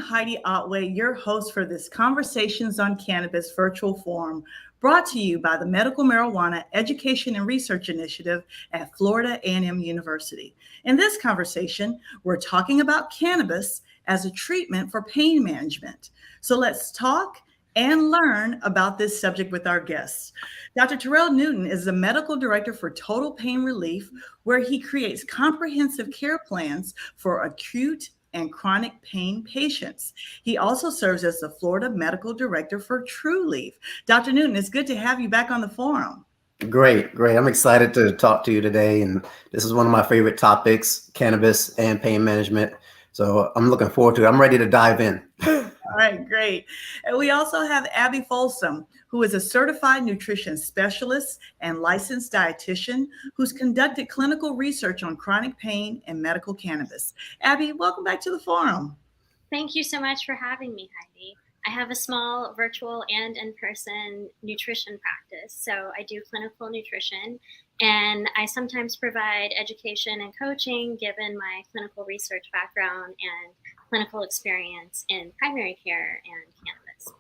Heidi Otway, your host for this Conversations on Cannabis virtual forum, brought to you by the Medical Marijuana Education and Research Initiative at Florida A&M University. In this conversation, we're talking about cannabis as a treatment for pain management. So let's talk and learn about this subject with our guests. Dr. Terrell Newton is the medical director for Total Pain Relief, where he creates comprehensive care plans for acute and chronic pain patients. He also serves as the Florida medical director for TrueLeaf. Dr. Newton, it's good to have you back on the forum. Great. I'm excited to talk to you today. And this is one of my favorite topics, cannabis and pain management. So I'm looking forward to it. I'm ready to dive in. All right, great. And we also have Abby Folsom, who is a certified nutrition specialist and licensed dietitian who's conducted clinical research on chronic pain and medical cannabis. Abby, welcome back to the forum. Thank you so much for having me, Heidi. I have a small virtual and in-person nutrition practice. So I do clinical nutrition, and I sometimes provide education and coaching given my clinical research background and clinical experience in primary care and cannabis.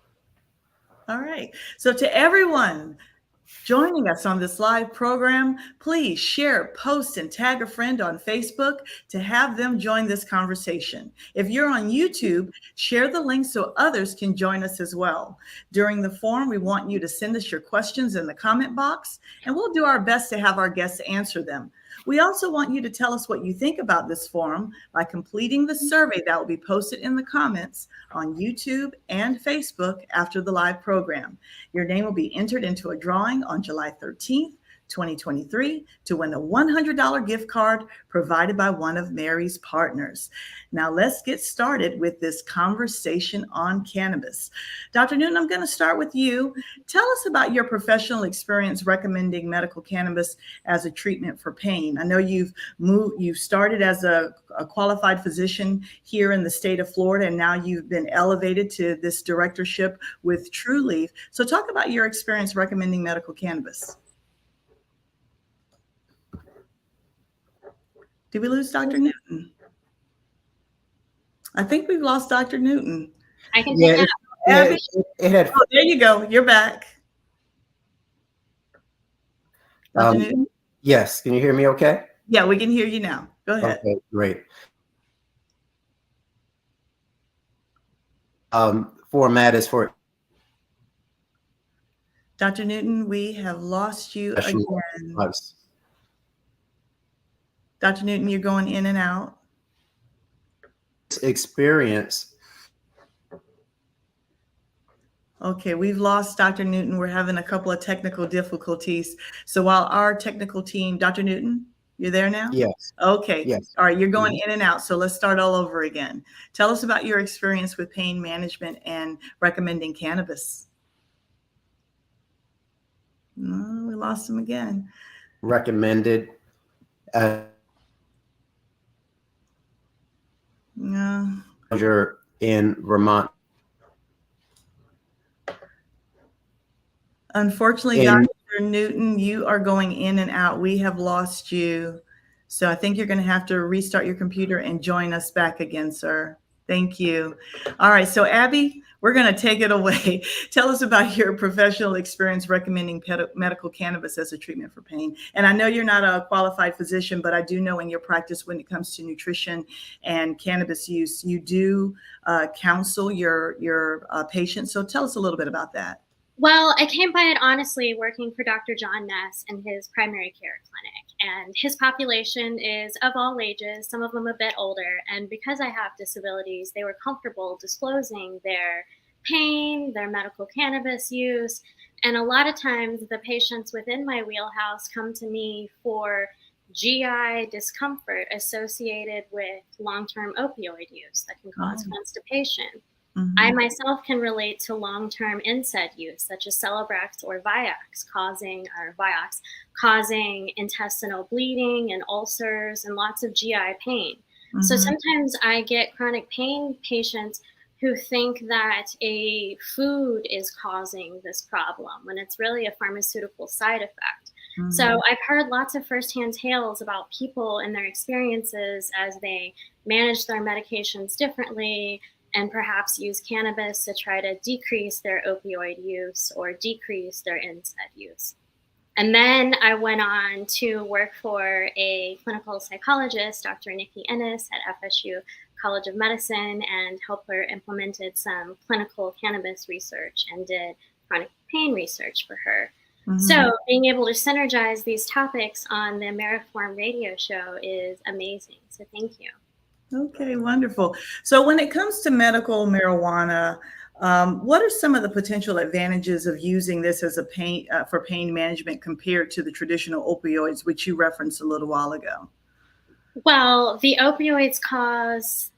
All right. So to everyone joining us on this live program, please share, post, and tag a friend on Facebook to have them join this conversation. If you're on YouTube, share the link so others can join us as well. During the forum, we want you to send us your questions in the comment box, and we'll do our best to have our guests answer them. We also want you to tell us what you think about this forum by completing the survey that will be posted in the comments on YouTube and Facebook after the live program. Your name will be entered into a drawing on July 13th, 2023 to win a $100 gift card provided by one of Mary's partners. Now let's get started with this conversation on cannabis. Dr. Newton, I'm going to start with you. Tell us about your professional experience recommending medical cannabis as a treatment for pain. I know you've started as a qualified physician here in the state of Florida, and now you've been elevated to this directorship with TrueLeaf. So talk about your experience recommending medical cannabis. Did we lose Dr. Newton? I think we've lost Dr. Newton. I can take it. Abby? Oh, there you go. You're back. Dr. Newton? Yes. Can you hear me okay? Yeah, we can hear you now. Go ahead. Okay, great. Format is for Dr. Newton, we have lost you again. Dr. Newton, you're going in and out. Experience. Okay, we've lost Dr. Newton. We're having a couple of technical difficulties. So while our technical team, Dr. Newton, you're there now? Yes. Okay. Yes. All right, you're going in and out. So let's start all over again. Tell us about your experience with pain management and recommending cannabis. No, we lost him again. Recommended. No. In Vermont. Unfortunately, Dr. Newton, you are going in and out. We have lost you. So I think you're going to have to restart your computer and join us back again, sir. Thank you. All right. So Abby, we're going to take it away. Tell us about your professional experience recommending medical cannabis as a treatment for pain. And I know you're not a qualified physician, but I do know in your practice when it comes to nutrition and cannabis use, you do counsel your patients. So tell us a little bit about that. Well, I came by it honestly working for Dr. John Ness in his primary care clinic. And his population is of all ages, some of them a bit older. And because I have disabilities, they were comfortable disclosing their pain, their medical cannabis use. And a lot of times the patients within my wheelhouse come to me for GI discomfort associated with long-term opioid use that can cause constipation. Mm-hmm. I myself can relate to long-term NSAID use, such as Celebrex or Vioxx, causing intestinal bleeding and ulcers and lots of GI pain. Mm-hmm. So sometimes I get chronic pain patients who think that a food is causing this problem when it's really a pharmaceutical side effect. Mm-hmm. So I've heard lots of firsthand tales about people and their experiences as they manage their medications differently and perhaps use cannabis to try to decrease their opioid use or decrease their NSAID use. And then I went on to work for a clinical psychologist, Dr. Nikki Ennis at FSU College of Medicine, and helped her implemented some clinical cannabis research and did chronic pain research for her. Mm-hmm. So being able to synergize these topics on the Ameriform radio show is amazing. So thank you. Okay, wonderful. So when it comes to medical marijuana, what are some of the potential advantages of using this as a pain for pain management compared to the traditional opioids, which you referenced a little while ago? Well, the opioids cause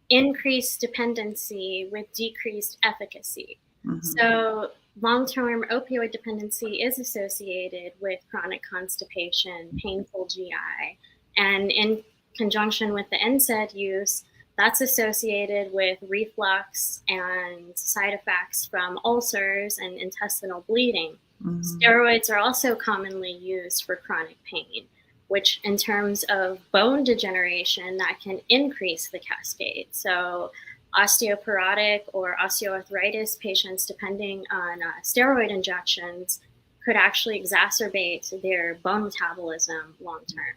increased dependency with decreased efficacy. Mm-hmm. So long-term opioid dependency is associated with chronic constipation, painful GI, and in conjunction with the NSAID use, that's associated with reflux and side effects from ulcers and intestinal bleeding. Mm-hmm. Steroids are also commonly used for chronic pain, which in terms of bone degeneration, that can increase the cascade. So osteoporotic or osteoarthritis patients, depending on steroid injections, could actually exacerbate their bone metabolism long-term.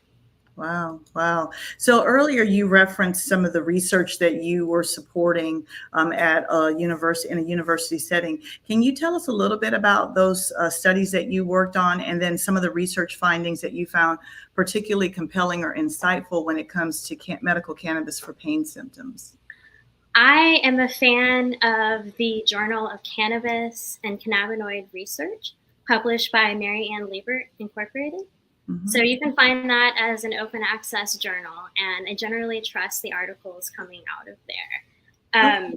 Wow. Wow. So earlier you referenced some of the research that you were supporting at a university, in a university setting. Can you tell us a little bit about those studies that you worked on, and then some of the research findings that you found particularly compelling or insightful when it comes to medical cannabis for pain symptoms? I am a fan of the Journal of Cannabis and Cannabinoid Research, published by Mary Ann Liebert Incorporated. Mm-hmm. So you can find that as an open access journal, and I generally trust the articles coming out of there.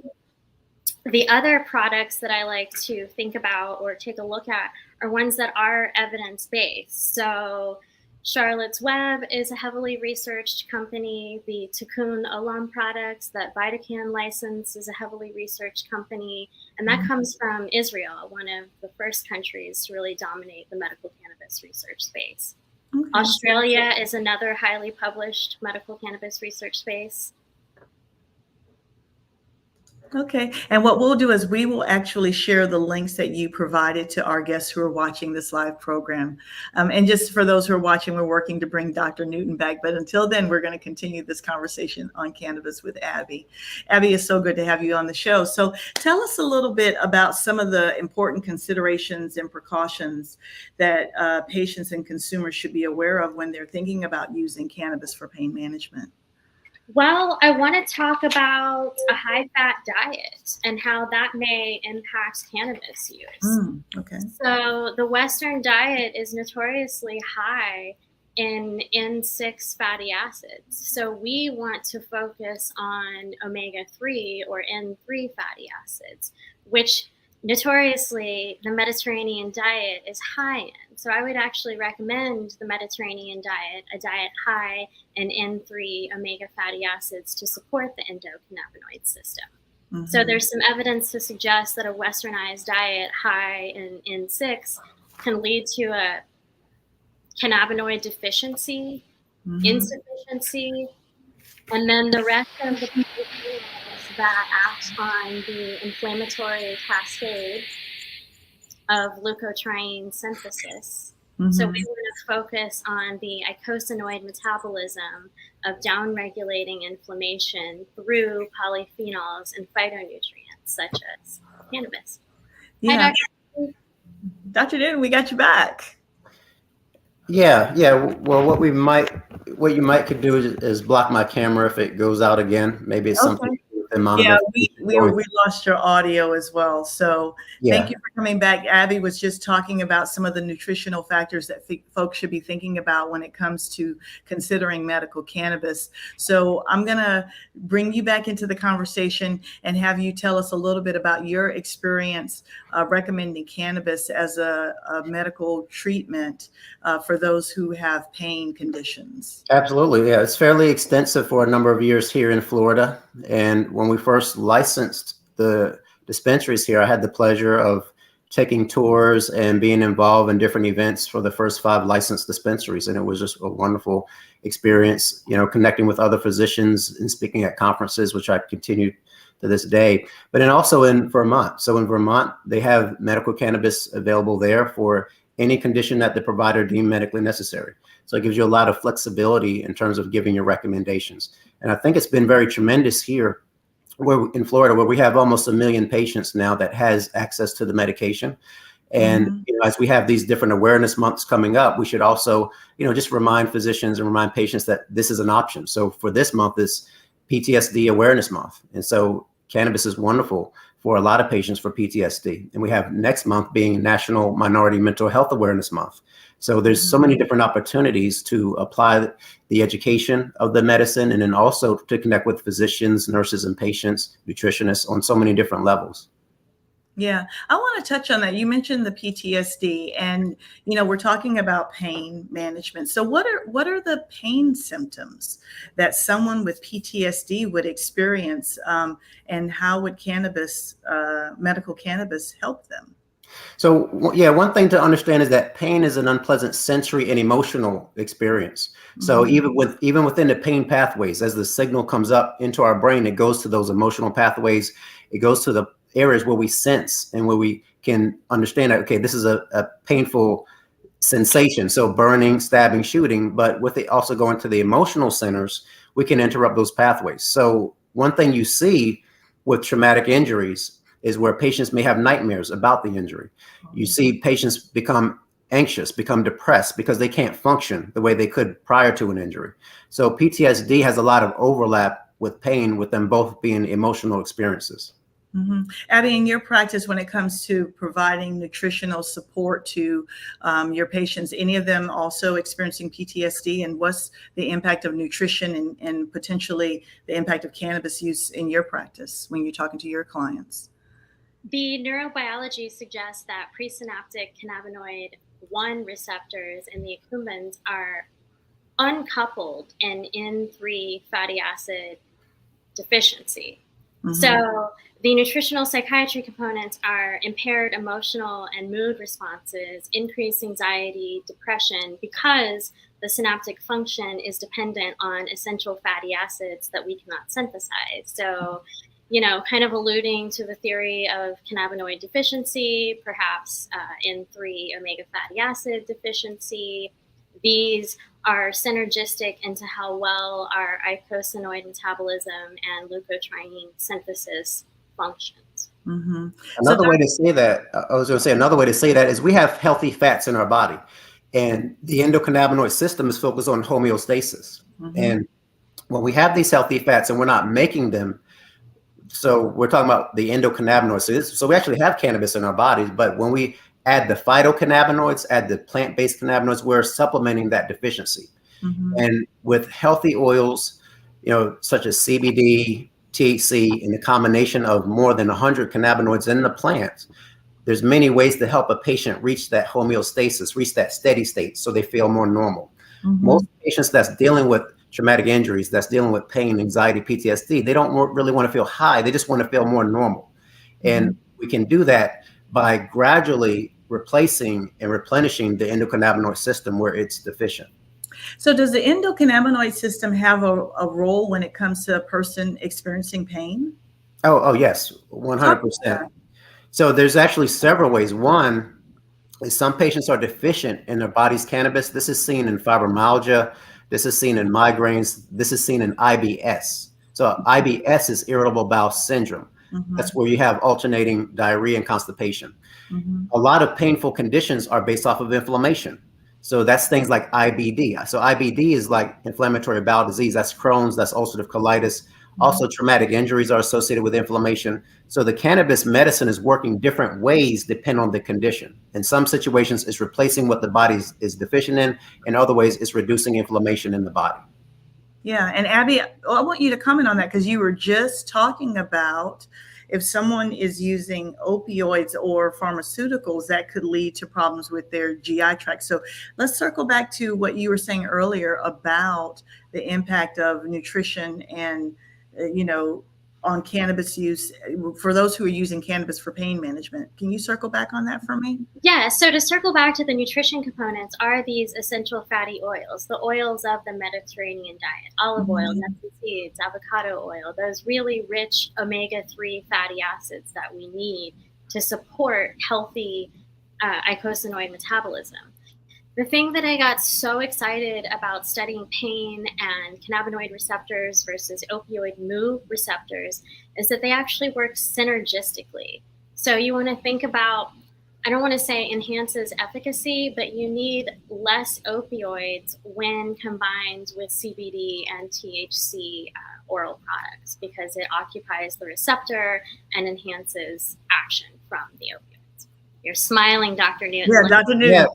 The other products that I like to think about or take a look at are ones that are evidence-based. So Charlotte's Web is a heavily researched company. The Tikkun Olam products that Vitacan license is a heavily researched company, and that comes from Israel, one of the first countries to really dominate the medical cannabis research space. Okay. Australia is another highly published medical cannabis research space. Okay. And what we'll do is we will actually share the links that you provided to our guests who are watching this live program. And just for those who are watching, we're working to bring Dr. Newton back. But until then, we're going to continue this conversation on cannabis with Abby. Abby, it's so good to have you on the show. So tell us a little bit about some of the important considerations and precautions that patients and consumers should be aware of when they're thinking about using cannabis for pain management. Well, I want to talk about a high-fat diet and how that may impact cannabis use. Okay. So the Western diet is notoriously high in N6 fatty acids. So we want to focus on omega-3 or N3 fatty acids, which notoriously the Mediterranean diet is high in. So I would actually recommend the Mediterranean diet, a diet high in N3 omega fatty acids to support the endocannabinoid system. Mm-hmm. So there's some evidence to suggest that a westernized diet high in N6 can lead to a cannabinoid deficiency, insufficiency, and then the rest of the that act on the inflammatory cascade of leukotriene synthesis. Mm-hmm. So we want to focus on the eicosanoid metabolism of downregulating inflammation through polyphenols and phytonutrients such as cannabis. Yeah. Dr. Newton, we got you back. Yeah. Well, what you might could do is block my camera if it goes out again. Maybe it's something. Yeah, we lost your audio as well. So Thank you for coming back. Abby was just talking about some of the nutritional factors that folks should be thinking about when it comes to considering medical cannabis. So I'm going to bring you back into the conversation and have you tell us a little bit about your experience recommending cannabis as a medical treatment for those who have pain conditions. Absolutely. Yeah, it's fairly extensive for a number of years here in Florida. And when we first licensed the dispensaries here, I had the pleasure of taking tours and being involved in different events for the first 5 licensed dispensaries. And it was just a wonderful experience, connecting with other physicians and speaking at conferences, which I continue to this day. But then also in Vermont. So in Vermont, they have medical cannabis available there for any condition that the provider deemed medically necessary. So it gives you a lot of flexibility in terms of giving your recommendations. And I think it's been very tremendous here in Florida, where we have almost 1 million patients now that has access to the medication. And as we have these different awareness months coming up, we should also, just remind physicians and remind patients that this is an option. So for this month is PTSD Awareness Month. And so cannabis is wonderful for a lot of patients for PTSD. And we have next month being National Minority Mental Health Awareness Month. So there's so many different opportunities to apply the education of the medicine, and then also to connect with physicians, nurses, and patients, nutritionists on so many different levels. Yeah, I want to touch on that. You mentioned the PTSD, and we're talking about pain management. So what are the pain symptoms that someone with PTSD would experience, and how would medical cannabis help them? So yeah, one thing to understand is that pain is an unpleasant sensory and emotional experience. So even within the pain pathways, as the signal comes up into our brain, it goes to those emotional pathways. It goes to the areas where we sense and where we can understand that, okay, this is a painful sensation. So burning, stabbing, shooting, but with it also going to the emotional centers, we can interrupt those pathways. So one thing you see with traumatic injuries is where patients may have nightmares about the injury. You see patients become anxious, become depressed because they can't function the way they could prior to an injury. So PTSD has a lot of overlap with pain, with them both being emotional experiences. Abby, in your practice, when it comes to providing nutritional support to your patients, any of them also experiencing PTSD, and what's the impact of nutrition and potentially the impact of cannabis use in your practice when you're talking to your clients? The neurobiology suggests that presynaptic cannabinoid 1 receptors in the accumbens are uncoupled in N3 fatty acid deficiency. So the nutritional psychiatry components are impaired emotional and mood responses, increased anxiety, depression, because the synaptic function is dependent on essential fatty acids that we cannot synthesize. So, kind of alluding to the theory of cannabinoid deficiency, perhaps N3 omega fatty acid deficiency. These are synergistic into how well our eicosanoid metabolism and leukotriene synthesis functions. Another way to say that is we have healthy fats in our body, and the endocannabinoid system is focused on homeostasis. And when we have these healthy fats and we're not making them, so we're talking about the endocannabinoids. So we actually have cannabis in our bodies, but when we add the phytocannabinoids, add the plant-based cannabinoids, we're supplementing that deficiency. And with healthy oils, such as CBD, THC, and the combination of more than 100 cannabinoids in the plant, there's many ways to help a patient reach that homeostasis, reach that steady state, so they feel more normal. Most patients that's dealing with traumatic injuries, that's dealing with pain, anxiety, PTSD, they don't really want to feel high. They just want to feel more normal. And we can do that by gradually replacing and replenishing the endocannabinoid system where it's deficient. So does the endocannabinoid system have a role when it comes to a person experiencing pain? Oh yes, 100%. So there's actually several ways. One is some patients are deficient in their body's cannabis. This is seen in fibromyalgia. This is seen in migraines. This is seen in IBS. So IBS is irritable bowel syndrome. That's where you have alternating diarrhea and constipation. A lot of painful conditions are based off of inflammation. So that's things like IBD. So IBD is like inflammatory bowel disease. That's Crohn's, that's ulcerative colitis. Also, traumatic injuries are associated with inflammation. So the cannabis medicine is working different ways depending on the condition. In some situations, it's replacing what the body is deficient in. In other ways, it's reducing inflammation in the body. Yeah. And Abby, I want you to comment on that, because you were just talking about if someone is using opioids or pharmaceuticals, that could lead to problems with their GI tract. So let's circle back to what you were saying earlier about the impact of nutrition and, on cannabis use for those who are using cannabis for pain management. Can you circle back on that for me? Yeah, so to circle back to the nutrition components are these essential fatty oils, the oils of the Mediterranean diet, olive oil, nuts and seeds, avocado oil, those really rich omega-3 fatty acids that we need to support healthy eicosanoid metabolism. The thing that I got so excited about studying pain and cannabinoid receptors versus opioid mu receptors is that they actually work synergistically. So you want to think about, I don't want to say enhances efficacy, but you need less opioids when combined with CBD and THC oral products because it occupies the receptor and enhances action from the opioids. You're smiling, Dr. Newton. Yeah, Dr. Newton. Yeah.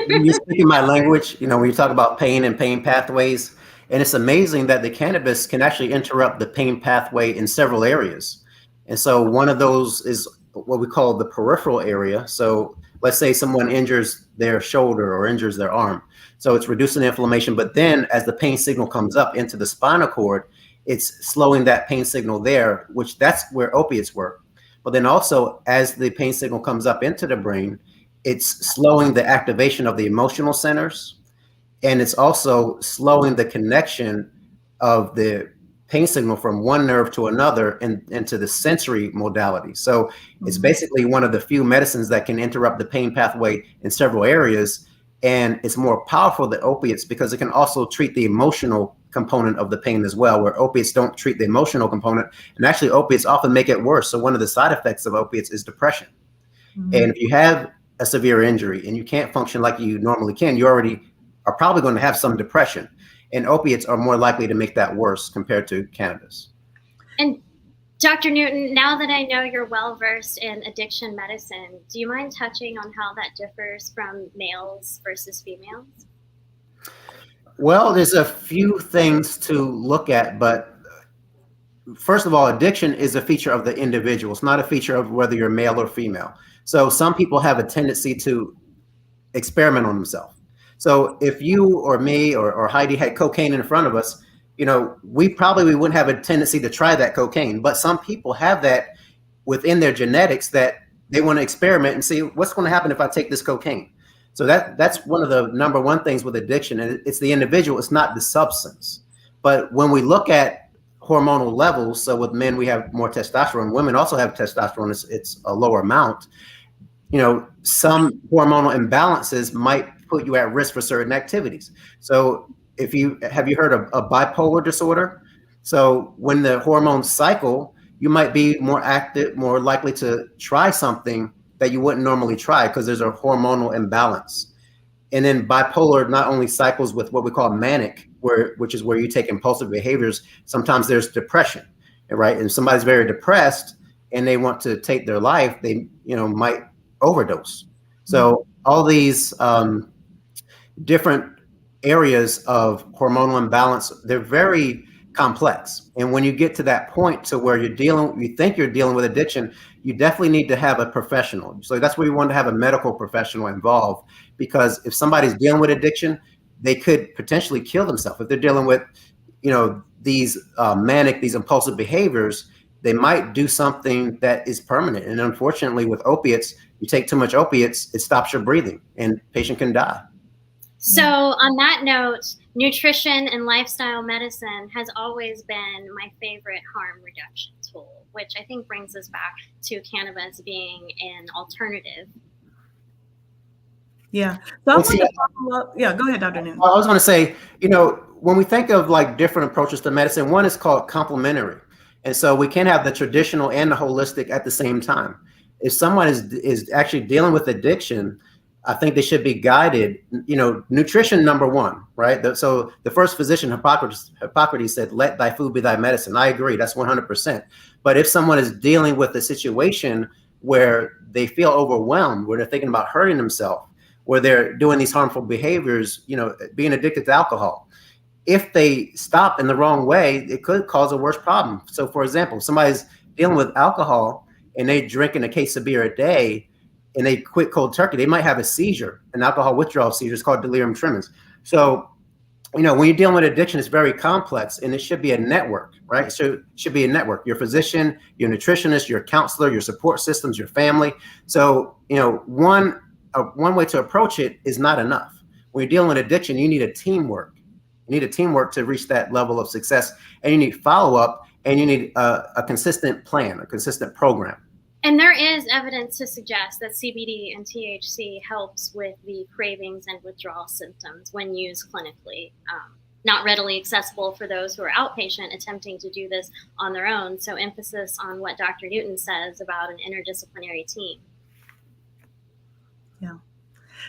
You're speaking my language, when you talk about pain and pain pathways, and it's amazing that the cannabis can actually interrupt the pain pathway in several areas. And so one of those is what we call the peripheral area. So let's say someone injures their shoulder or injures their arm. So it's reducing the inflammation, but then as the pain signal comes up into the spinal cord, it's slowing that pain signal there, which that's where opiates work. But then also as the pain signal comes up into the brain, it's slowing the activation of the emotional centers, and it's also slowing the connection of the pain signal from one nerve to another and into the sensory modality. So it's basically one of the few medicines that can interrupt the pain pathway in several areas, and it's more powerful than opiates because it can also treat the emotional component of the pain as well, where opiates don't treat the emotional component, and actually opiates often make it worse. So one of the side effects of opiates is depression. And if you have a severe injury and you can't function like you normally can, you already are probably going to have some depression, and opiates are more likely to make that worse compared to cannabis. And Dr. Newton, now that I know you're well versed in addiction medicine, do you mind touching on how that differs from males versus females? Well, there's a few things to look at, but first of all, addiction is a feature of the individual. It's not a feature of whether you're male or female. So some people have a tendency to experiment on themselves. So if you or me or Heidi had cocaine in front of us, we probably wouldn't have a tendency to try that cocaine. But some people have that within their genetics that they want to experiment and see what's going to happen if I take this cocaine. So that's one of the number one things with addiction. And it's the individual, it's not the substance. But when we look at hormonal levels, so with men, we have more testosterone. Women also have testosterone. It's a lower amount. Some hormonal imbalances might put you at risk for certain activities. So have you heard of a bipolar disorder? So when the hormones cycle, you might be more active, more likely to try something that you wouldn't normally try because there's a hormonal imbalance. And then bipolar not only cycles with what we call manic, which is where you take impulsive behaviors. Sometimes there's depression, right? And somebody's very depressed and they want to take their life, they might overdose. So all these different areas of hormonal imbalance, they're very complex. And when you get to that point to where you think you're dealing with addiction, you definitely need to have a professional. So that's where you want to have a medical professional involved, because if somebody's dealing with addiction, they could potentially kill themselves. If they're dealing with, these these impulsive behaviors, they might do something that is permanent. And unfortunately with opiates, you take too much opiates, it stops your breathing and patient can die. So on that note, nutrition and lifestyle medicine has always been my favorite harm reduction tool, which I think brings us back to cannabis being an alternative. Yeah. So I want to follow up. Yeah, go ahead, Dr. Newton. I was going to say, when we think of like different approaches to medicine, one is called complementary. And so we can have the traditional and the holistic at the same time. If someone is actually dealing with addiction, I think they should be guided, nutrition number one, right? So the first physician, Hippocrates said, let thy food be thy medicine. I agree, that's 100%. But if someone is dealing with a situation where they feel overwhelmed, where they're thinking about hurting themselves, where they're doing these harmful behaviors, being addicted to alcohol, if they stop in the wrong way, it could cause a worse problem. So for example, somebody's dealing with alcohol and they drinking a case of beer a day, and they quit cold turkey, they might have a seizure, an alcohol withdrawal seizure. It's called delirium tremens. So when you're dealing with addiction, it's very complex, and it should be a network, right? So it should be a network. Your physician, your nutritionist, your counselor, your support systems, your family. So, one way to approach it is not enough. When you're dealing with addiction, you need a teamwork. You need a teamwork to reach that level of success, and you need follow-up, and you need a consistent plan, a consistent program. And there is evidence to suggest that CBD and THC helps with the cravings and withdrawal symptoms when used clinically. Not readily accessible for those who are outpatient attempting to do this on their own. So emphasis on what Dr. Newton says about an interdisciplinary team. Yeah.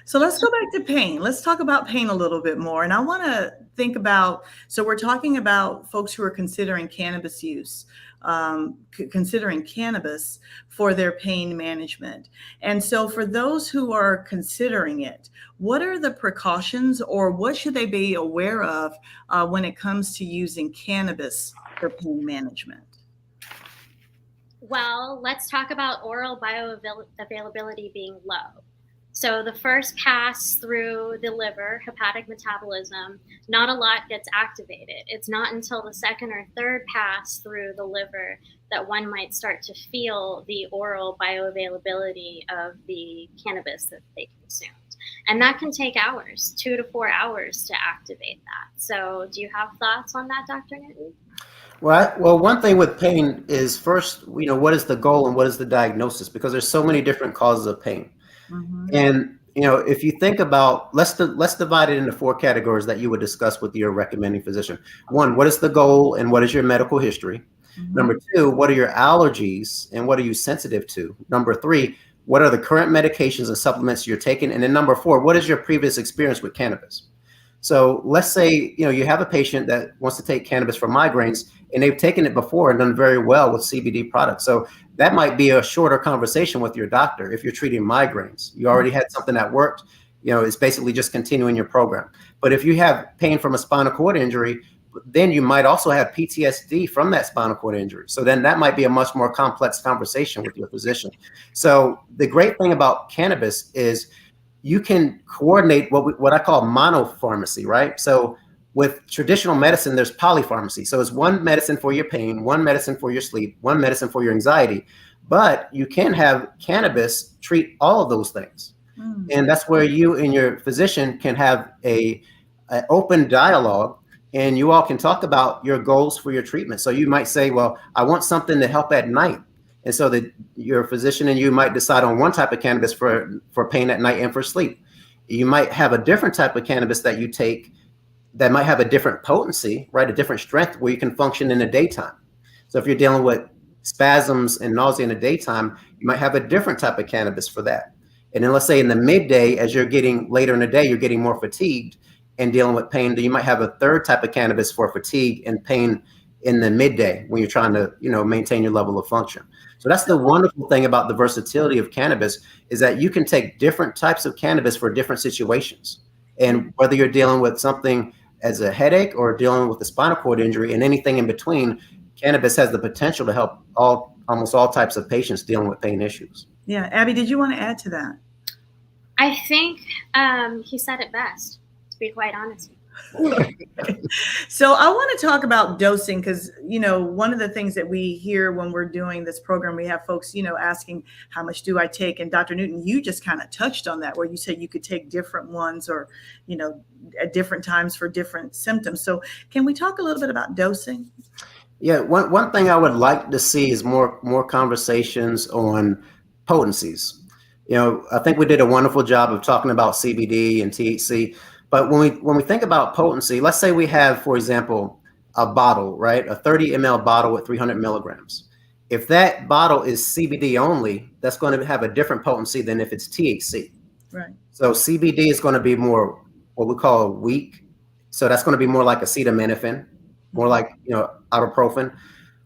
So let's go back to pain. Let's talk about pain a little bit more. And I want to think about, so we're talking about folks who are considering cannabis use, considering cannabis for their pain management. And so for those who are considering it, what are the precautions, or what should they be aware of when it comes to using cannabis for pain management? Well, let's talk about oral bioavailability being low. So the first pass through the liver, hepatic metabolism, not a lot gets activated. It's not until the second or third pass through the liver that one might start to feel the oral bioavailability of the cannabis that they consumed. And that can take hours, 2 to 4 hours to activate that. So do you have thoughts on that, Dr. Newton? Well, one thing with pain is first, what is the goal and what is the diagnosis? Because there's so many different causes of pain. Mm-hmm. And, if you think about, let's divide it into 4 categories that you would discuss with your recommending physician. 1, what is the goal and what is your medical history? Mm-hmm. Number 2, what are your allergies and what are you sensitive to? Number 3, what are the current medications and supplements you're taking? And then number 4, what is your previous experience with cannabis? So let's say, you have a patient that wants to take cannabis for migraines, and they've taken it before and done very well with CBD products. So that might be a shorter conversation with your doctor. If you're treating migraines, you already had something that worked, it's basically just continuing your program. But if you have pain from a spinal cord injury, then you might also have PTSD from that spinal cord injury. So then that might be a much more complex conversation with your physician. So the great thing about cannabis is you can coordinate what I call monopharmacy, right? So with traditional medicine, there's polypharmacy. So it's one medicine for your pain, one medicine for your sleep, one medicine for your anxiety. But you can have cannabis treat all of those things. Mm. And that's where you and your physician can have an open dialogue, and you all can talk about your goals for your treatment. So you might say, well, I want something to help at night. And so that your physician and you might decide on one type of cannabis for pain at night and for sleep. You might have a different type of cannabis that you take that might have a different potency, right? A different strength where you can function in the daytime. So if you're dealing with spasms and nausea in the daytime, you might have a different type of cannabis for that. And then let's say in the midday, as you're getting later in the day, you're getting more fatigued and dealing with pain, then you might have a third type of cannabis for fatigue and pain in the midday when you're trying to, maintain your level of function. So that's the wonderful thing about the versatility of cannabis, is that you can take different types of cannabis for different situations. And whether you're dealing with something as a headache or dealing with a spinal cord injury and anything in between, cannabis has the potential to help almost all types of patients dealing with pain issues. Yeah. Abby, did you want to add to that? I think he said it best, to be quite honest. So I want to talk about dosing, because, one of the things that we hear when we're doing this program, we have folks, asking, how much do I take? And Dr. Newton, you just kind of touched on that, where you said you could take different ones or, at different times for different symptoms. So can we talk a little bit about dosing? Yeah, one thing I would like to see is more conversations on potencies. I think we did a wonderful job of talking about CBD and THC. But when we think about potency, let's say we have, for example, a bottle, right? A 30 ml bottle with 300 milligrams. If that bottle is CBD only, that's going to have a different potency than if it's THC. Right. So CBD is going to be more what we call weak. So that's going to be more like acetaminophen, more like, ibuprofen.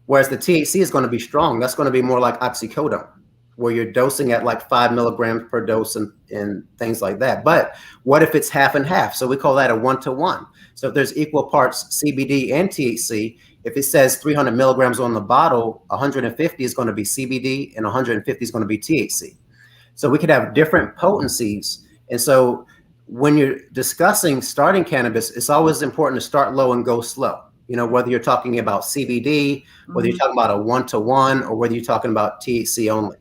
Whereas the THC is going to be strong. That's going to be more like oxycodone, where you're dosing at like 5 milligrams per dose and things like that. But what if it's half and half? So we call that a 1-to-1. So if there's equal parts CBD and THC, if it says 300 milligrams on the bottle, 150 is going to be CBD and 150 is going to be THC. So we could have different potencies. And so when you're discussing starting cannabis, it's always important to start low and go slow. You know, whether you're talking about CBD, whether you're talking about a 1-to-1, or whether you're talking about THC only.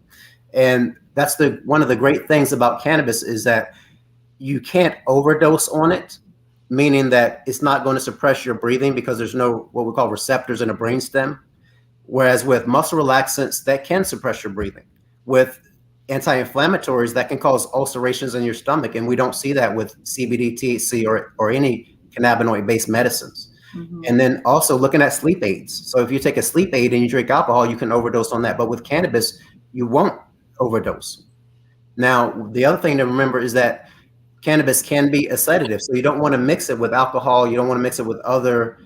And that's one of the great things about cannabis is that you can't overdose on it, meaning that it's not going to suppress your breathing because there's no what we call receptors in the brainstem. Whereas with muscle relaxants, that can suppress your breathing. With anti-inflammatories, that can cause ulcerations in your stomach, and we don't see that with CBD, THC, or any cannabinoid-based medicines. And then also looking at sleep aids. So if you take a sleep aid and you drink alcohol, you can overdose on that. But with cannabis, you won't overdose. Now, the other thing to remember is that cannabis can be a sedative. So you don't want to mix it with alcohol. You don't want to mix it with other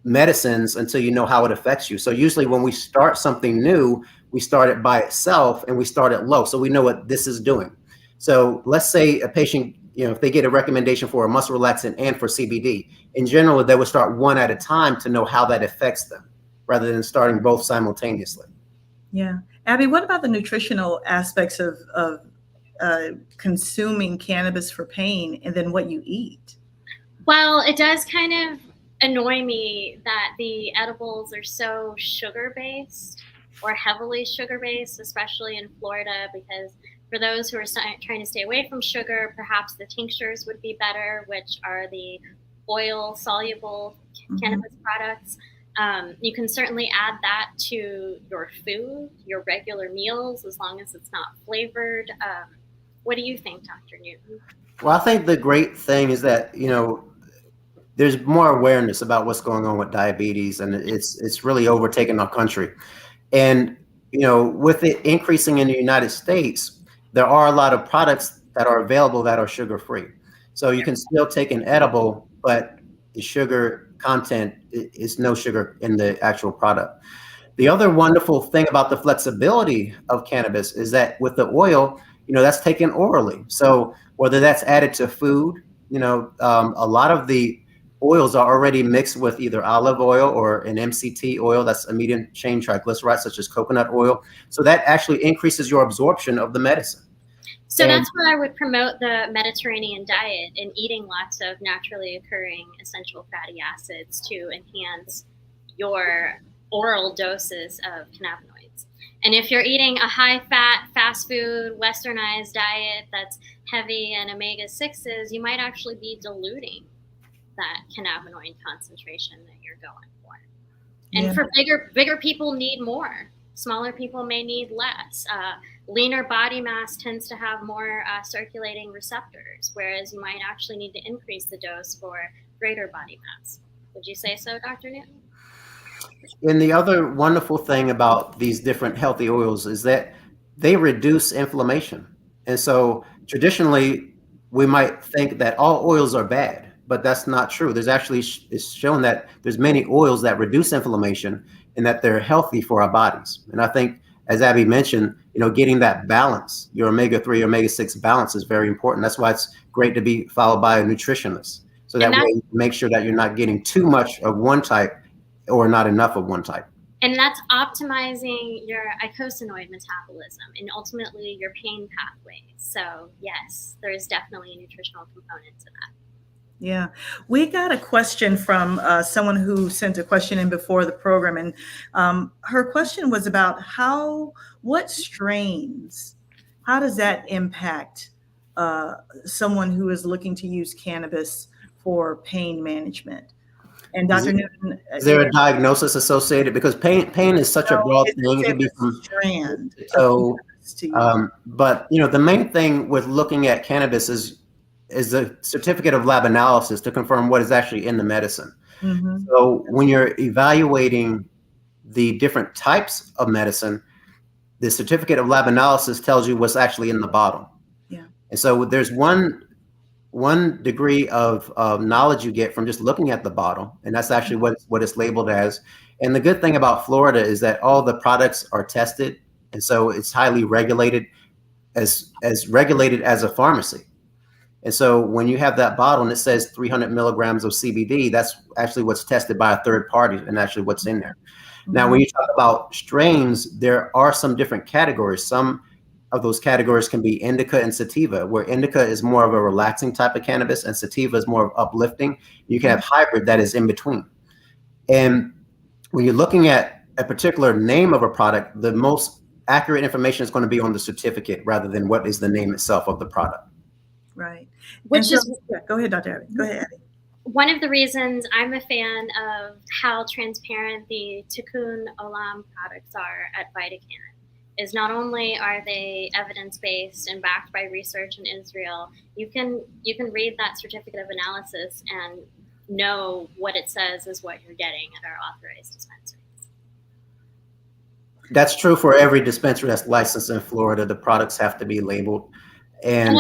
medicines until you know how it affects you. So usually when we start something new, we start it by itself and we start it low. So we know what this is doing. So let's say a patient, you know, if they get a recommendation for a muscle relaxant and for CBD, in general, they would start one at a time to know how that affects them rather than starting both simultaneously. Yeah. Abby, what about the nutritional aspects of consuming cannabis for pain and then what you eat? Well, it does kind of annoy me that the edibles are so sugar-based or heavily sugar-based, especially in Florida, because for those who are trying to stay away from sugar, perhaps the tinctures would be better, which are the oil-soluble cannabis products. You can certainly add that to your food, your regular meals, as long as it's not flavored. What do you think, Dr. Newton? Well, I think the great thing is that, you know, there's more awareness about what's going on with diabetes, and it's really overtaken our country. And, you know, with it increasing in the United States, there are a lot of products that are available that are sugar-free. So you can still take an edible, but the sugar content is no sugar in the actual product. The other wonderful thing about the flexibility of cannabis is that with the oil, you know, that's taken orally. So whether that's added to food, you know, a lot of the oils are already mixed with either olive oil or an MCT oil, that's a medium chain triglyceride, such as coconut oil. So that actually increases your absorption of the medicine. So that's where I would promote the Mediterranean diet and eating lots of naturally occurring essential fatty acids to enhance your oral doses of cannabinoids. And if you're eating a high-fat, fast food, westernized diet that's heavy in omega-6s, you might actually be diluting that cannabinoid concentration that you're going for. And for bigger people need more. Smaller people may need less. Leaner body mass tends to have more circulating receptors, whereas you might actually need to increase the dose for greater body mass. Would you say so, Dr. Newton? And the other wonderful thing about these different healthy oils is that they reduce inflammation. And so traditionally, we might think that all oils are bad, but that's not true. There's actually, it's shown that there's many oils that reduce inflammation and that they're healthy for our bodies. And I think, as Abby mentioned, you know, getting that balance, your omega-3, omega-6 balance is very important. That's why it's great to be followed by a nutritionist. So that way you make sure that you're not getting too much of one type or not enough of one type. And that's optimizing your eicosanoid metabolism and ultimately your pain pathways. So yes, there is definitely a nutritional component to that. Yeah, we got a question from someone who sent a question in before the program, and her question was about what strains, how does that impact someone who is looking to use cannabis for pain management? And Dr. Newton, is there a diagnosis associated? Because pain is such a broad thing. It can be from strand. So, but you know, the main thing with looking at cannabis is a certificate of lab analysis to confirm what is actually in the medicine. So when you're evaluating the different types of medicine, the certificate of lab analysis tells you what's actually in the bottle. Yeah. And so there's one degree of knowledge you get from just looking at the bottle, and that's actually what it's labeled as. And the good thing about Florida is that all the products are tested, and so it's highly regulated, as regulated as a pharmacy. And so when you have that bottle and it says 300 milligrams of CBD, that's actually what's tested by a third party and actually what's in there. Now, when you talk about strains, there are some different categories. Some of those categories can be indica and sativa, where indica is more of a relaxing type of cannabis and sativa is more of uplifting. You can have hybrid that is in between. And when you're looking at a particular name of a product, the most accurate information is going to be on the certificate rather than what is the name itself of the product. Right. Which is, yeah, go ahead, Dr. Abby. Go ahead, Abby. One of the reasons I'm a fan of how transparent the Tikkun Olam products are at VitaCann is not only are they evidence-based and backed by research in Israel, you can read that certificate of analysis and know what it says is what you're getting at our authorized dispensaries. That's true for every dispensary that's licensed in Florida. The products have to be labeled. And,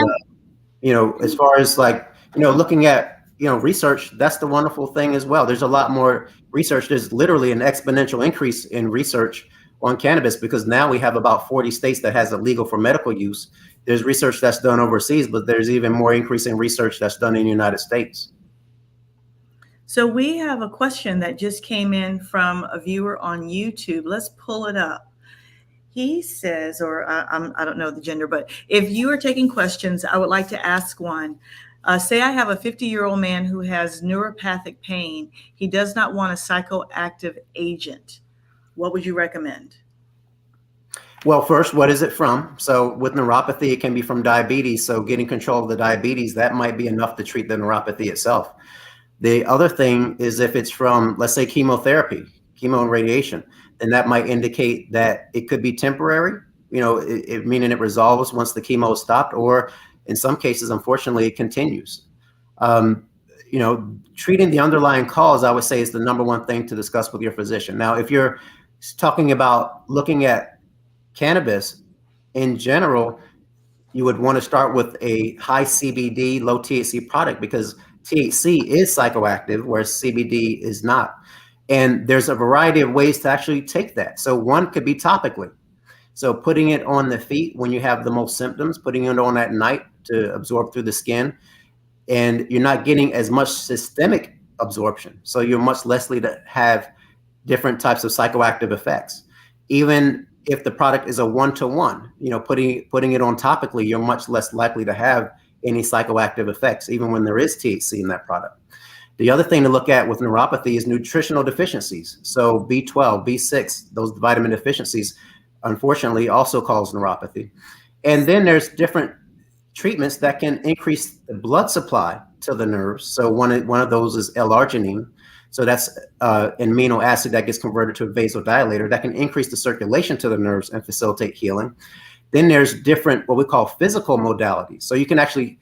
as far as looking at, research, that's the wonderful thing as well. There's a lot more research. There's literally an exponential increase in research on cannabis because now we have about 40 states that has it legal for medical use. There's research that's done overseas, but there's even more increase in research that's done in the United States. So we have a question that just came in from a viewer on YouTube. Let's pull it up. He says, or I don't know the gender, but if you are taking questions, I would like to ask one. Say I have a 50-year-old man who has neuropathic pain. He does not want a psychoactive agent. What would you recommend? Well, first, what is it from? So with neuropathy, it can be from diabetes. So getting control of the diabetes, that might be enough to treat the neuropathy itself. The other thing is if it's from, let's say, chemotherapy, chemo and radiation, then that might indicate that it could be temporary, meaning it resolves once the chemo is stopped, or in some cases, unfortunately, it continues. Treating the underlying cause, I would say, is the number one thing to discuss with your physician. Now, if you're talking about looking at cannabis in general, you would want to start with a high CBD, low THC product because THC is psychoactive, whereas CBD is not. And there's a variety of ways to actually take that. So one could be topically. So putting it on the feet when you have the most symptoms, putting it on at night to absorb through the skin. And you're not getting as much systemic absorption. So you're much less likely to have different types of psychoactive effects. Even if the product is a one-to-one, putting it on topically, you're much less likely to have any psychoactive effects, even when there is THC in that product. The other thing to look at with neuropathy is nutritional deficiencies. So B12, B6, those vitamin deficiencies, unfortunately, also cause neuropathy. And then there's different treatments that can increase the blood supply to the nerves. So one of those is L-arginine. So that's an amino acid that gets converted to a vasodilator that can increase the circulation to the nerves and facilitate healing. Then there's different, what we call physical modalities. So you can actually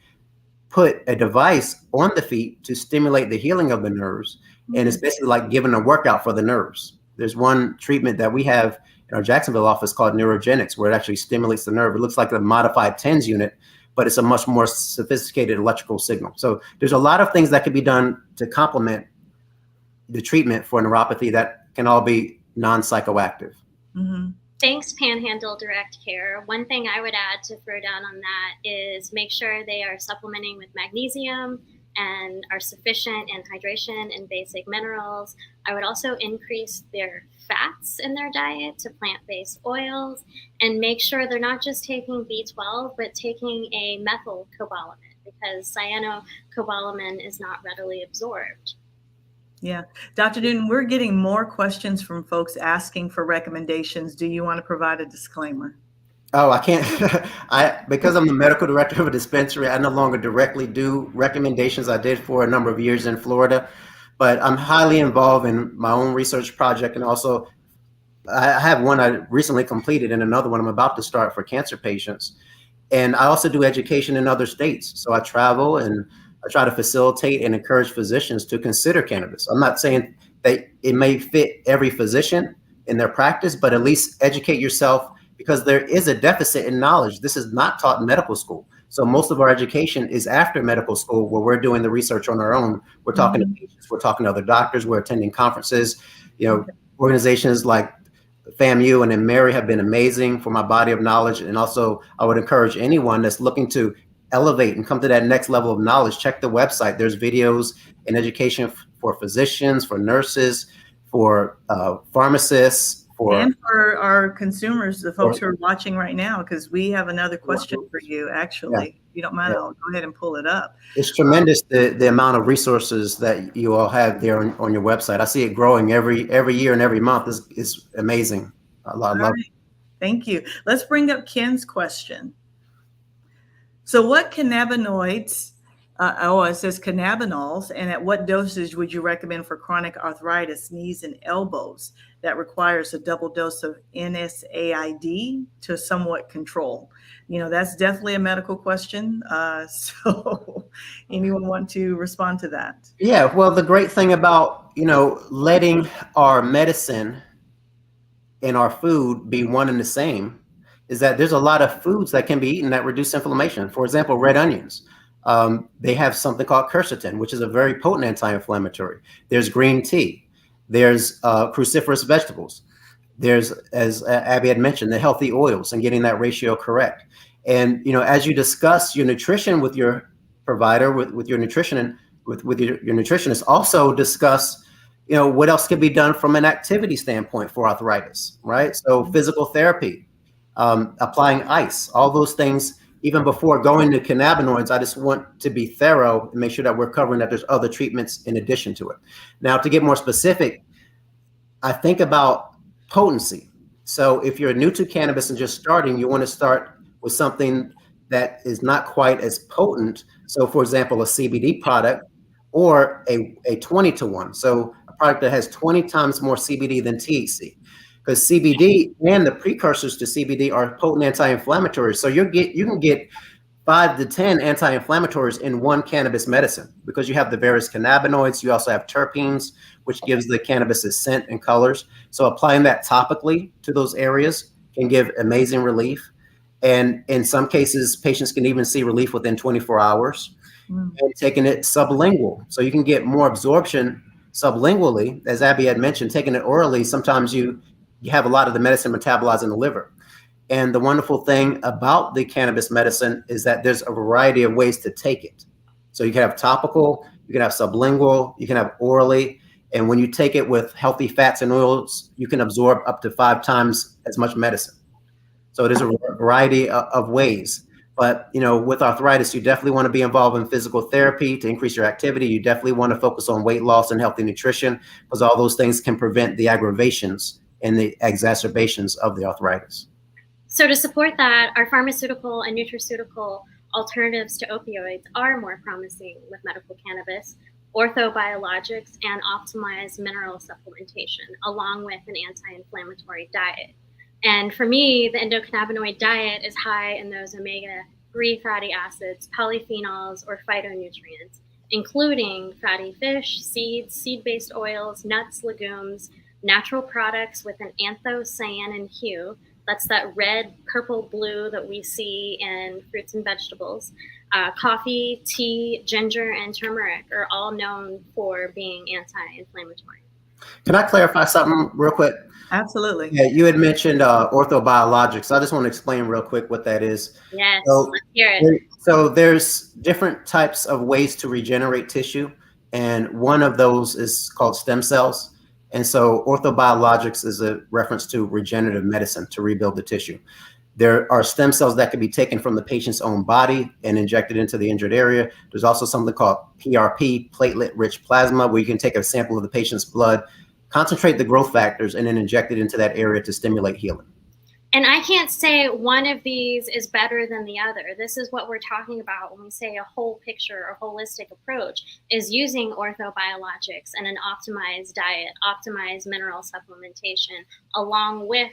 put a device on the feet to stimulate the healing of the nerves. And it's basically like giving a workout for the nerves. There's one treatment that we have in our Jacksonville office called Neurogenics, where it actually stimulates the nerve. It looks like a modified TENS unit, but it's a much more sophisticated electrical signal. So there's a lot of things that can be done to complement the treatment for neuropathy that can all be non-psychoactive. Mm-hmm. Thanks, Panhandle Direct Care. One thing I would add to throw down on that is make sure they are supplementing with magnesium and are sufficient in hydration and basic minerals. I would also increase their fats in their diet to plant-based oils and make sure they're not just taking B12, but taking a methylcobalamin because cyanocobalamin is not readily absorbed. Yeah. Dr. Newton, we're getting more questions from folks asking for recommendations. Do you want to provide a disclaimer? Oh, I can't. Because I'm the medical director of a dispensary, I no longer directly do recommendations. I did for a number of years in Florida, but I'm highly involved in my own research project. And also I have one I recently completed and another one I'm about to start for cancer patients. And I also do education in other states. So I travel and I try to facilitate and encourage physicians to consider cannabis. I'm not saying that it may fit every physician in their practice, but at least educate yourself because there is a deficit in knowledge. This is not taught in medical school. So most of our education is after medical school where we're doing the research on our own. We're talking to patients, we're talking to other doctors, we're attending conferences. Organizations like FAMU and then Mary have been amazing for my body of knowledge. And also I would encourage anyone that's looking to elevate and come to that next level of knowledge, check the website. There's videos and education for physicians, for nurses, for pharmacists, And for our consumers, the folks who are watching right now, because we have another question for you, actually. If you don't mind, I'll go ahead and pull it up. It's tremendous, the amount of resources that you all have there on your website. I see it growing every year and every month is amazing. I love it. Thank you. Let's bring up Ken's question. So what cannabinoids, it says cannabinols, and at what dosage would you recommend for chronic arthritis, knees and elbows that requires a double dose of NSAID to somewhat control? That's definitely a medical question. So anyone want to respond to that? Yeah, well, the great thing about, letting our medicine and our food be one and the same is that there's a lot of foods that can be eaten that reduce inflammation. For example, red onions. They have something called quercetin, which is a very potent anti-inflammatory. There's green tea. There's cruciferous vegetables. There's, as Abby had mentioned, the healthy oils and getting that ratio correct. And, as you discuss your nutrition with your provider, with your nutrition and with your nutritionist, also discuss what else can be done from an activity standpoint for arthritis, right? So physical therapy, applying ice, all those things. Even before going to cannabinoids, I just want to be thorough and make sure that we're covering that there's other treatments in addition to it. Now, to get more specific, I think about potency. So if you're new to cannabis and just starting, you want to start with something that is not quite as potent. So for example, a CBD product or a 20-to-1. So a product that has 20 times more CBD than THC, because CBD and the precursors to CBD are potent anti-inflammatories. So you can get 5 to 10 anti-inflammatories in one cannabis medicine, because you have the various cannabinoids. You also have terpenes, which gives the cannabis its scent and colors. So applying that topically to those areas can give amazing relief. And in some cases, patients can even see relief within 24 hours. And taking it sublingual. So you can get more absorption sublingually. As Abby had mentioned, taking it orally, sometimes you have a lot of the medicine metabolized in the liver. And the wonderful thing about the cannabis medicine is that there's a variety of ways to take it. So you can have topical, you can have sublingual, you can have orally. And when you take it with healthy fats and oils, you can absorb up to 5 times as much medicine. So there's a variety of ways. But, with arthritis, you definitely want to be involved in physical therapy to increase your activity. You definitely want to focus on weight loss and healthy nutrition, because all those things can prevent the aggravations and the exacerbations of the arthritis. So to support that, our pharmaceutical and nutraceutical alternatives to opioids are more promising with medical cannabis, orthobiologics, and optimized mineral supplementation, along with an anti-inflammatory diet. And for me, the endocannabinoid diet is high in those omega-3 fatty acids, polyphenols, or phytonutrients, including fatty fish, seeds, seed-based oils, nuts, legumes, natural products with an anthocyanin hue. That's that red, purple, blue that we see in fruits and vegetables. Coffee, tea, ginger, and turmeric are all known for being anti-inflammatory. Can I clarify something real quick? Absolutely. Yeah, you had mentioned orthobiologics. I just want to explain real quick what that is. Yes, let's hear it. So there's different types of ways to regenerate tissue, and one of those is called stem cells. And so orthobiologics is a reference to regenerative medicine to rebuild the tissue. There are stem cells that can be taken from the patient's own body and injected into the injured area. There's also something called PRP, platelet-rich plasma, where you can take a sample of the patient's blood, concentrate the growth factors, and then inject it into that area to stimulate healing. And I can't say one of these is better than the other. This is what we're talking about when we say a whole picture or holistic approach, is using orthobiologics and an optimized diet, optimized mineral supplementation, along with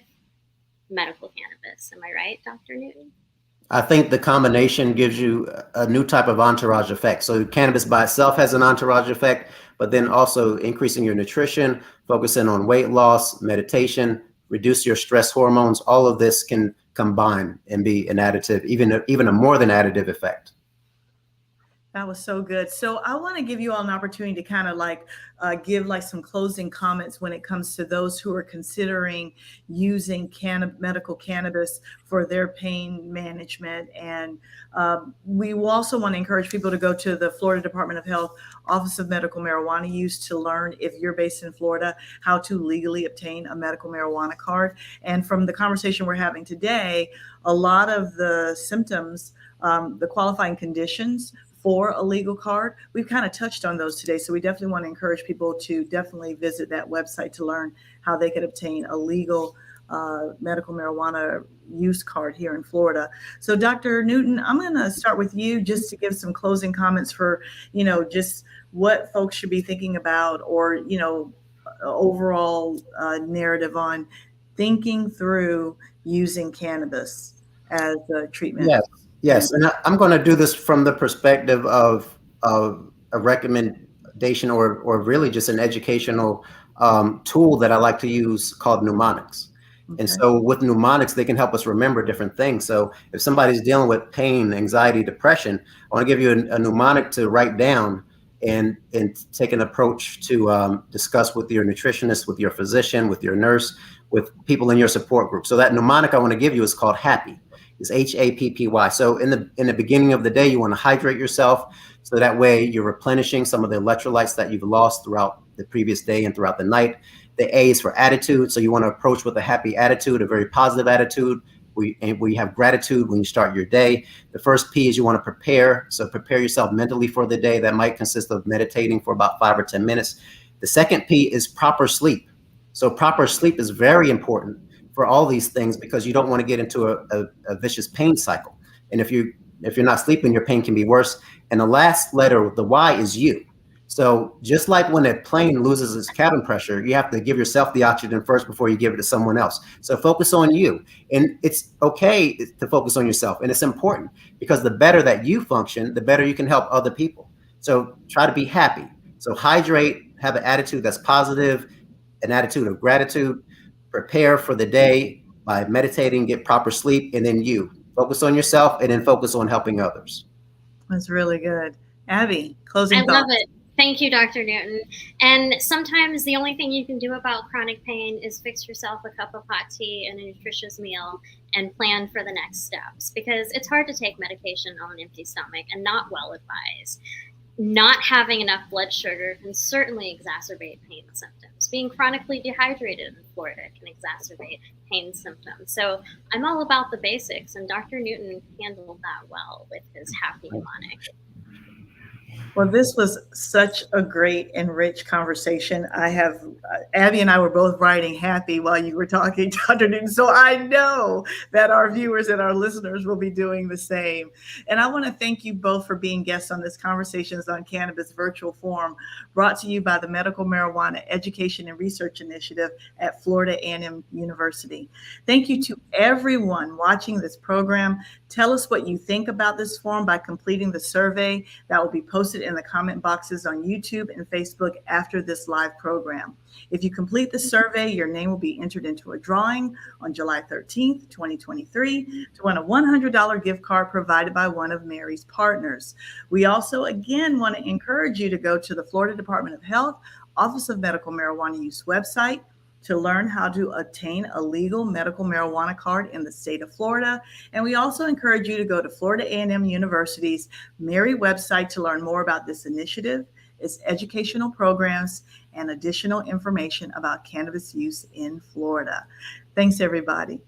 medical cannabis. Am I right, Dr. Newton? I think the combination gives you a new type of entourage effect. So cannabis by itself has an entourage effect, but then also increasing your nutrition, focusing on weight loss, meditation, reduce your stress hormones. All of this can combine and be an additive, even a more than additive effect. That was so good. So I want to give you all an opportunity to kind of like give like some closing comments when it comes to those who are considering using medical cannabis for their pain management. And we will also want to encourage people to go to the Florida Department of Health Office of Medical Marijuana Use to learn, if you're based in Florida, how to legally obtain a medical marijuana card. And from the conversation we're having today, a lot of the symptoms, the qualifying conditions for a legal card, we've kind of touched on those today. So we definitely want to encourage people to definitely visit that website to learn how they could obtain a legal medical marijuana use card here in Florida. So Dr. Newton, I'm going to start with you just to give some closing comments for, just what folks should be thinking about, or, overall narrative on thinking through using cannabis as a treatment. Yes, yes, and I'm going to do this from the perspective of a recommendation, or really just an educational tool that I like to use called mnemonics. Okay. And so with mnemonics, they can help us remember different things. So if somebody's dealing with pain, anxiety, depression, I want to give you a mnemonic to write down and take an approach to discuss with your nutritionist, with your physician, with your nurse, with people in your support group. So that mnemonic I want to give you is called HAPPY. Is HAPPY. So in the beginning of the day, you want to hydrate yourself, so that way you're replenishing some of the electrolytes that you've lost throughout the previous day and throughout the night. The A is for attitude. So you want to approach with a happy attitude, a very positive attitude. We have gratitude when you start your day. The first P is you want to prepare. So prepare yourself mentally for the day. That might consist of meditating for about 5 or 10 minutes. The second P is proper sleep. So proper sleep is very important for all these things, because you don't want to get into a vicious pain cycle. And if you're not sleeping, your pain can be worse. And the last letter, the Y, is you. So just like when a plane loses its cabin pressure, you have to give yourself the oxygen first before you give it to someone else. So focus on you. And it's okay to focus on yourself. And it's important, because the better that you function, the better you can help other people. So try to be happy. So hydrate, have an attitude that's positive, an attitude of gratitude, prepare for the day by meditating, get proper sleep, and then you focus on yourself and then focus on helping others. That's really good. Abby, closing thoughts. I love it. Thank you, Dr. Newton. And sometimes the only thing you can do about chronic pain is fix yourself a cup of hot tea and a nutritious meal and plan for the next steps, because it's hard to take medication on an empty stomach and not well advised. Not having enough blood sugar can certainly exacerbate pain symptoms. Being chronically dehydrated in Florida can exacerbate pain symptoms. So I'm all about the basics, and Dr. Newton handled that well with his happy mnemonic. Well, this was such a great and rich conversation. Abby and I were both writing happy while you were talking, Dr. Newton. So I know that our viewers and our listeners will be doing the same. And I want to thank you both for being guests on this Conversations on Cannabis virtual forum, brought to you by the Medical Marijuana Education and Research Initiative at Florida A&M University. Thank you to everyone watching this program. Tell us what you think about this forum by completing the survey that will be posted in the comment boxes on YouTube and Facebook after this live program. If you complete the survey, your name will be entered into a drawing on July 13th, 2023 to win a $100 gift card provided by one of Mary's partners. We also, again, want to encourage you to go to the Florida Department of Health Office of Medical Marijuana Use website to learn how to obtain a legal medical marijuana card in the state of Florida. And we also encourage you to go to Florida A&M University's Mary website to learn more about this initiative, its educational programs, and additional information about cannabis use in Florida. Thanks, everybody.